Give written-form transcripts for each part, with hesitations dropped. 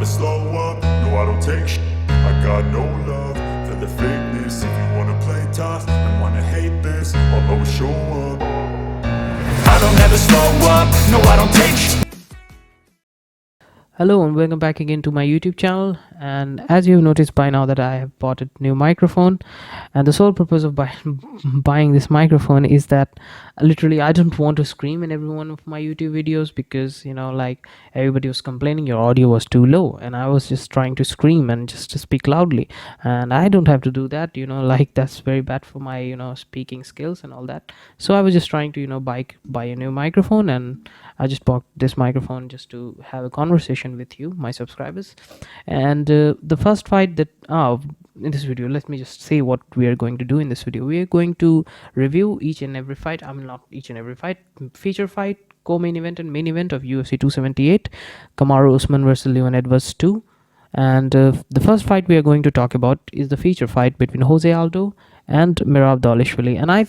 never slow up, no I don't take shit. I got no love for the fakeness. If you wanna play tough and wanna hate this, I'll always show up. I don't ever slow up, no I don't take shit. Hello and welcome back again to my YouTube channel. And as you've noticed by now that I have bought a new microphone, and the sole purpose of buying this microphone is that literally I don't want to scream in every one of my YouTube videos, because like everybody was complaining your audio was too low, and I was just trying to scream and just to speak loudly, and I don't have to do that, like that's very bad for my speaking skills and all that. So I was just trying to buy a new microphone, and I just bought this microphone just to have a conversation with you, my subscribers. And the first fight that in this video, let me just say what we are going to do in this video. We are going to review each and every fight, not each and every fight, feature fight, co-main event and main event of UFC 278, Kamaru Usman versus Leon Edwards 2. And the first fight we are going to talk about is the feature fight between Jose Aldo and Merab Dvalishvili. And I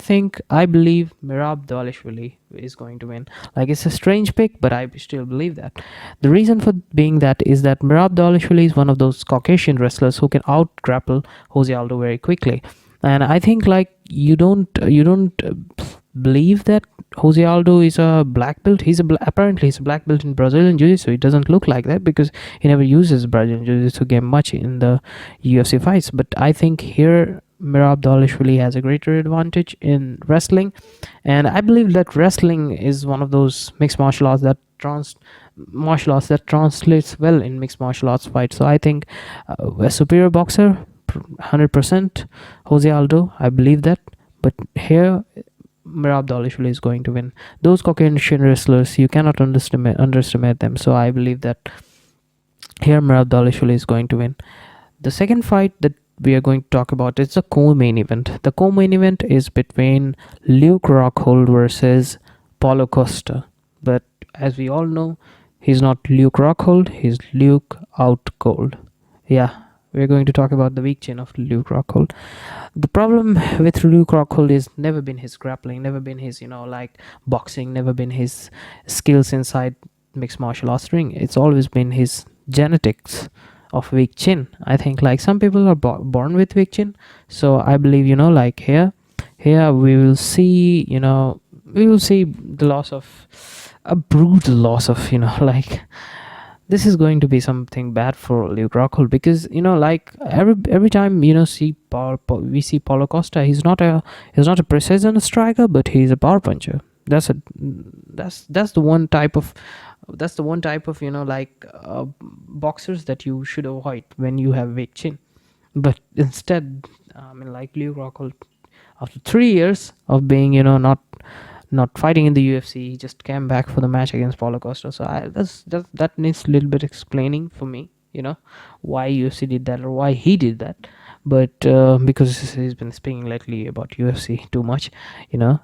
believe Merab Dvalishvili is going to win. Like, it's a strange pick, but I still believe that. The reason for being that is that Merab Dvalishvili is one of those Caucasian wrestlers who can out grapple Jose Aldo very quickly. And I think like you don't believe that Jose Aldo is a black belt. Apparently he's a black belt in Brazilian Jiu-Jitsu. It doesn't look like that because he never uses Brazilian Jiu-Jitsu game much in the UFC fights. But I think here Merab Dvalishvili has a greater advantage in wrestling, and I believe that wrestling is one of those mixed martial arts that translates well in mixed martial arts fights. So I think a superior boxer, 100% Jose Aldo, I believe that. But here Merab Dvalishvili is going to win. Those Caucasian wrestlers, you cannot underestimate them. So I believe that here Merab Dvalishvili is going to win. The second fight that we are going to talk about is the co-main event. The co-main event is between Luke Rockhold versus Paulo Costa. But as we all know, he's not Luke Rockhold, he's Luke Out Cold. Yeah, we're going to talk about the weak chin of Luke Rockhold. The problem with Luke Rockhold is never been his grappling, never been his like boxing, never been his skills inside mixed martial arts ring. It's always been his genetics of weak chin. I think like some people are born with weak chin. So I believe like here we will see the loss of a brutal loss of like this is going to be something bad for Luke Rockhold, because like every time we see Paulo Costa, he's not a precision striker, but he's a power puncher. That's the one type of boxers that you should avoid when you have weak chin. But instead, like Luke Rockhold, after 3 years of being not fighting in the UFC, he just came back for the match against Paulo Costa. So that needs a little bit explaining for me, why UFC did that or why he did that. But because he's been speaking lately about UFC too much,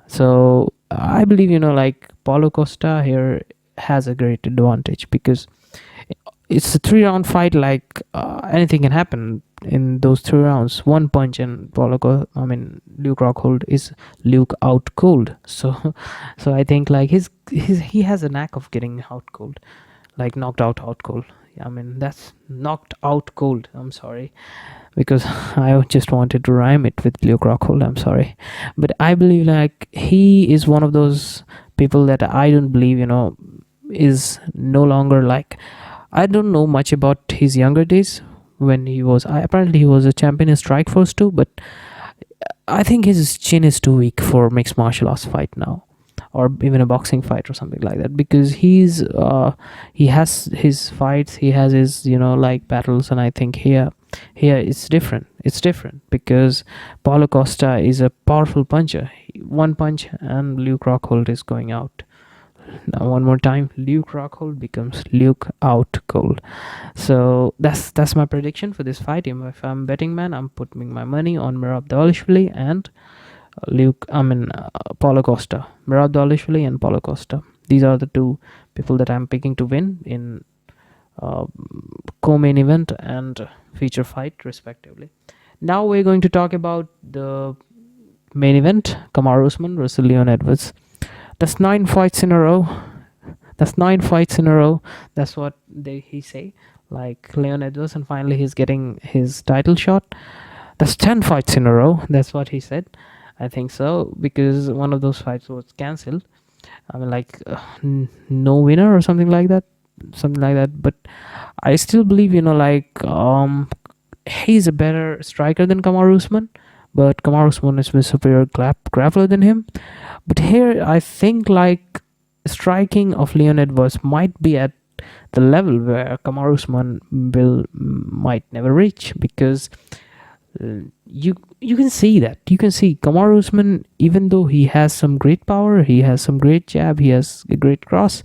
so I believe like Paulo Costa here has a great advantage, because it's a 3-round fight. Like anything can happen in those 3 rounds. One punch and Luke Rockhold is Luke Out Cold. So I think like he has a knack of getting out cold, like knocked out cold. That's knocked out cold. I'm sorry, because I just wanted to rhyme it with Luke Rockhold. I'm sorry, but I believe like he is one of those people that I don't believe is no longer like. I don't know much about his younger days when he was apparently he was a champion in Strikeforce too, but I think his chin is too weak for mixed martial arts fight now, or even a boxing fight or something like that, because he has his fights, he has his like battles. And I think here it's different because Paulo Costa is a powerful puncher. One punch and Luke Rockhold is going out. Now one more time, Luke Rockhold becomes Luke Out Cold. So that's my prediction for this fight. If I'm betting man, I'm putting my money on Merab Dvalishvili and Paulo Costa. Merab Dvalishvili and Paulo Costa. These are the two people that I'm picking to win in co-main event and feature fight respectively. Now we're going to talk about the main event, Kamaru Usman versus Leon Edwards. That's 9 fights in a row. That's what he say. like Leon Edwards, and finally he's getting his title shot. That's 10 fights in a row. That's what he said. I think so, because one of those fights was cancelled. I mean, like, no winner or something like that. Something like that. But I still believe, like, he's a better striker than Kamaru Usman. But Kamaru Usman is a superior grappler than him. But here, I think, like, striking of Leon Edwards might be at the level where Kamaru Usman might never reach, because you can see that. You can see Kamaru Usman, even though he has some great power, he has some great jab, he has a great cross,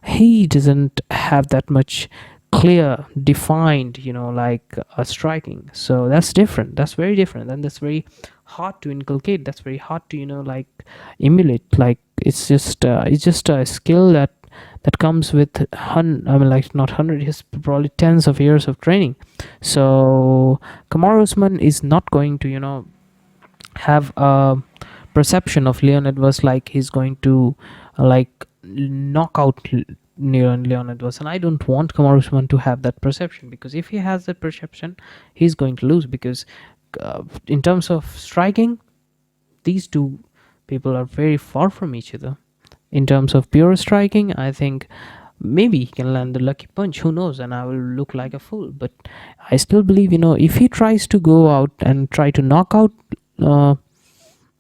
he doesn't have that much clear, defined, like a striking. So that's different. That's very different, and that's very hard to inculcate. That's very hard to like emulate. Like it's just a skill that comes with like not 100, it's probably tens of years of training. So Kamaru Usman is not going to have a perception of Leon Edwards like he's going to like knock out Leon Edwards, and I don't want Kamaru Usman to have that perception, because if he has that perception, he's going to lose, because in terms of striking, these two people are very far from each other. In terms of pure striking, I think maybe he can land the lucky punch, who knows, and I will look like a fool. But I still believe, if he tries to go out and try to knock out Leon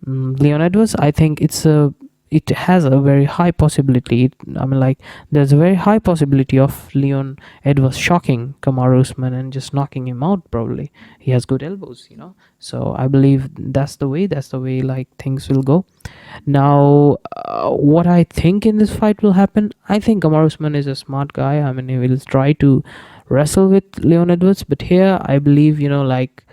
Edwards, I think it has a very high possibility. Like, there's a very high possibility of Leon Edwards shocking Kamaru Usman and just knocking him out. Probably he has good elbows, so I believe that's the way like things will go. Now, what I think in this fight will happen, I think Kamaru Usman is a smart guy. He will try to wrestle with Leon Edwards, but here I believe, like,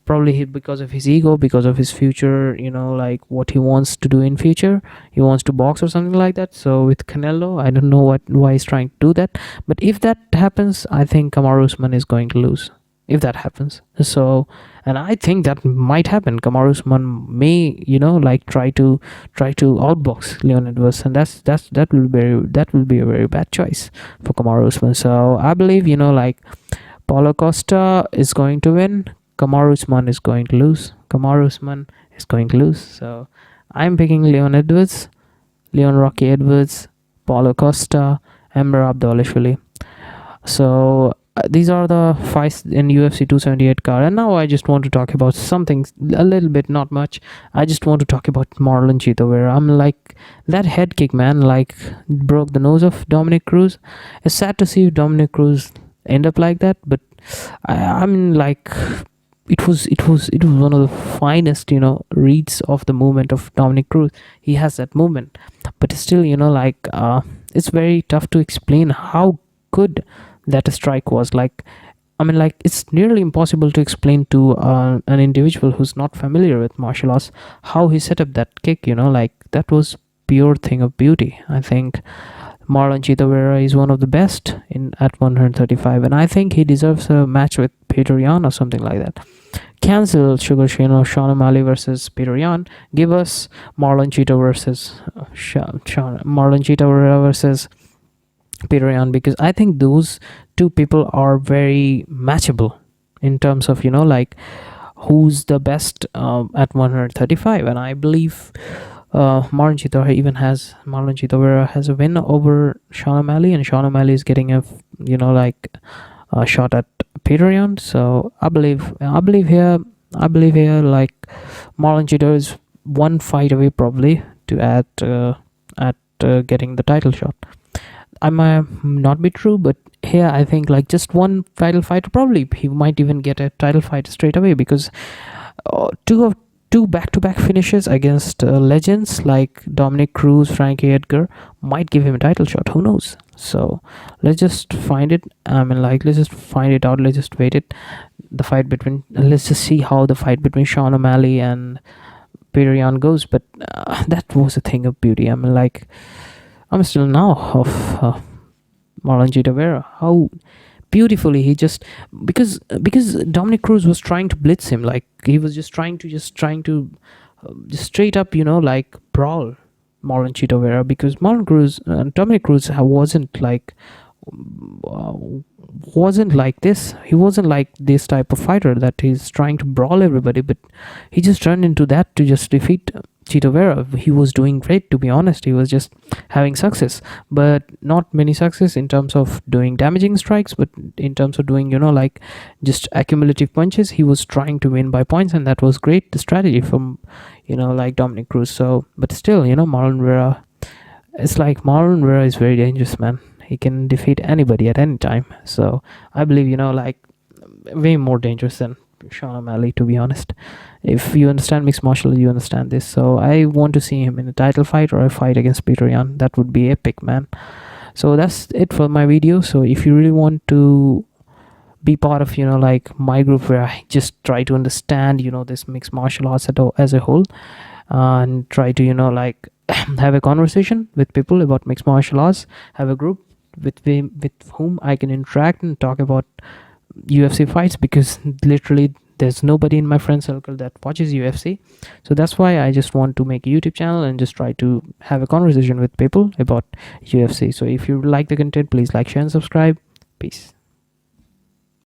probably because of his ego, because of his future, like what he wants to do in future, he wants to box or something like that. So with Canelo, I don't know why he's trying to do that, but if that happens, I think Kamaru Usman is going to lose, if that happens. So, and I think that might happen. Kamaru Usman may like try to outbox Leon Edwards, and that will be a very bad choice for Kamaru Usman. So I believe, like, Paulo Costa is going to win, Kamaru Usman is going to lose. Kamaru Usman is going to lose. So I'm picking Leon Edwards, Leon Rocky Edwards, Paulo Costa, and Merab Dvalishvili. So these are the fights in UFC 278 card. And now I just want to talk about something a little bit, not much. I just want to talk about Marlon Chito, where I'm like, that head kick, man, like, broke the nose of Dominic Cruz. It's sad to see Dominic Cruz end up like that, but like, it was one of the finest reads of the movement of Dominic Cruz. He has that movement, but still, like, it's very tough to explain how good that strike was. Like, like, it's nearly impossible to explain to an individual who's not familiar with martial arts how he set up that kick. Like, that was pure thing of beauty. I think Marlon Chito Vera is one of the best at 135, and I think he deserves a match with Peter Yan or something like that. Cancel Sugar Shane or Sean O'Malley versus Peter Yan. Give us Marlon Chito versus Marlon Chito Vera versus Peter Yan, because I think those two people are very matchable in terms of like who's the best at 135, and I believe Marlon Chito Vera has a win over Sean O'Malley, and Sean O'Malley is getting a shot at Peter Yan. So I believe here, like, Marlon Chito is one fight away probably to at getting the title shot. I might not be true, but here I think, like, just one title fight, probably he might even get a title fight straight away, because two back-to-back finishes against legends like Dominic Cruz, Frankie Edgar might give him a title shot. Who knows? So let's just find it. Let's just find it out. Let's just wait it. Let's just see how the fight between Sean O'Malley and Peter Yan goes. But that was a thing of beauty. I'm still now of Marlon Chito Vera. How beautifully he just, because Dominic Cruz was trying to blitz him, like he was just trying to just straight up like brawl Marlon Chito Vera, because Dominic Cruz uh, wasn't like this. He wasn't like this type of fighter that he's trying to brawl everybody, but he just turned into that to just defeat Chito Vera. He was doing great, to be honest. He was just having success, but not many success in terms of doing damaging strikes, but in terms of doing, like just accumulative punches. He was trying to win by points, and that was great, the strategy from, like Dominic Cruz. So, but still, Marlon Vera, it's like Marlon Vera is very dangerous, man. He can defeat anybody at any time. So I believe, like way more dangerous than Sean O'Malley, to be honest. If you understand mixed martial arts, you understand this. So I want to see him in a title fight or a fight against Peter Yan. That would be epic, man. So that's it for my video. So if you really want to be part of, like my group where I just try to understand, this mixed martial arts as a whole, and try to, like have a conversation with people about mixed martial arts, have a group with whom I can interact and talk about UFC fights, because literally there's nobody in my friend circle that watches UFC. So that's why I just want to make a YouTube channel and just try to have a conversation with people about UFC. So if you like the content, please like, share, and subscribe. Peace.